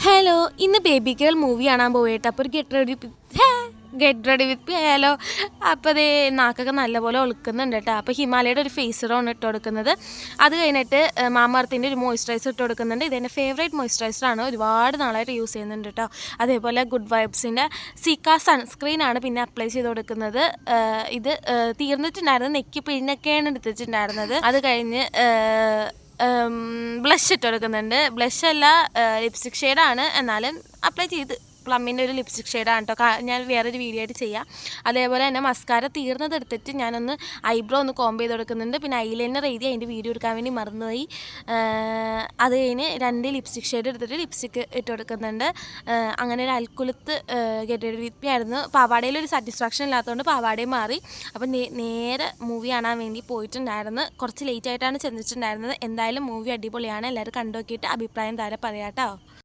Hello, ഇന്ന് baby girl movie കാണാൻ പോയിട്ട് അപ്പോൾ ഒരു ഗെറ്റ് റെഡി വിത്ത് മീ ആയാലോ. അപ്പോൾ അതേ നാക്കൊക്കെ നല്ലപോലെ ഒളുക്കുന്നുണ്ട് കേട്ടോ. അപ്പോൾ ഹിമാലയയുടെ ഒരു ഫേസറാണ് ഇട്ട് കൊടുക്കുന്നത്. അത് കഴിഞ്ഞിട്ട് മാമർത്തിൻ്റെ ഒരു മോയ്സ്ചറൈസർ ഇട്ട് കൊടുക്കുന്നുണ്ട്. ഇതെൻ്റെ ഫേവറേറ്റ് മോയ്സ്ചറൈസറാണ്, ഒരുപാട് നാളായിട്ട് യൂസ് ചെയ്യുന്നുണ്ട് കേട്ടോ. അതേപോലെ ഗുഡ് വൈബ്സിൻ്റെ സിക്ക സൺസ്ക്രീനാണ് പിന്നെ അപ്ലൈ ചെയ്ത് കൊടുക്കുന്നത്. ഇത് തീർന്നിട്ടുണ്ടായിരുന്നു, നെക്കി പിഴിഞ്ഞൊക്കെയാണ് എടുത്തിട്ടുണ്ടായിരുന്നത്. അത് കഴിഞ്ഞ് ബ്ലഷ് ഇട്ട് കൊടുക്കുന്നുണ്ട്. ബ്ലഷ് അല്ല, ലിപ്സ്റ്റിക് ഷെയ്ഡാണ്, എന്നാലും അപ്ലൈ ചെയ്ത് പ്ലമ്മിൻ്റെ ഒരു ലിപ്സ്റ്റിക് ഷെയ്ഡാണ് കേട്ടോ. ഞാൻ വേറൊരു വീഡിയോ ആയിട്ട് ചെയ്യാം. അതേപോലെ തന്നെ മസ്കാര തീർന്നതെടുത്തിട്ട് ഞാനൊന്ന് ഐബ്രോ ഒന്ന് കോംബ് ചെയ്ത് കൊടുക്കുന്നുണ്ട്. പിന്നെ ഐലൈനർ എഴുതി അതിൻ്റെ വീഡിയോ എടുക്കാൻ വേണ്ടി മറന്നുപോയി. അത് കഴിഞ്ഞ് 2 ലിപ്സ്റ്റിക് ഷെയ്ഡ് എടുത്തിട്ട് ലിപ്സ്റ്റിക് ഇട്ട് കൊടുക്കുന്നുണ്ട്. അങ്ങനെ ഒരു അൽക്കുലത്ത് ഗെറ്റ് റെഡി വിത്ത് മീ ആയിരുന്നു. പാവാടയിൽ ഒരു സാറ്റിസ്ഫാക്ഷൻ ഇല്ലാത്തതുകൊണ്ട് പാവാടയും മാറി. അപ്പം നേരെ മൂവി കാണാൻ വേണ്ടി പോയിട്ടുണ്ടായിരുന്നു. കുറച്ച് ലേറ്റ് ആയിട്ടാണ് ചെന്നിട്ടുണ്ടായിരുന്നത്. എന്തായാലും മൂവി അടിപൊളിയാണ്, എല്ലാവരും കണ്ടു നോക്കിയിട്ട് അഭിപ്രായം താരെ പറയാം കേട്ടോ.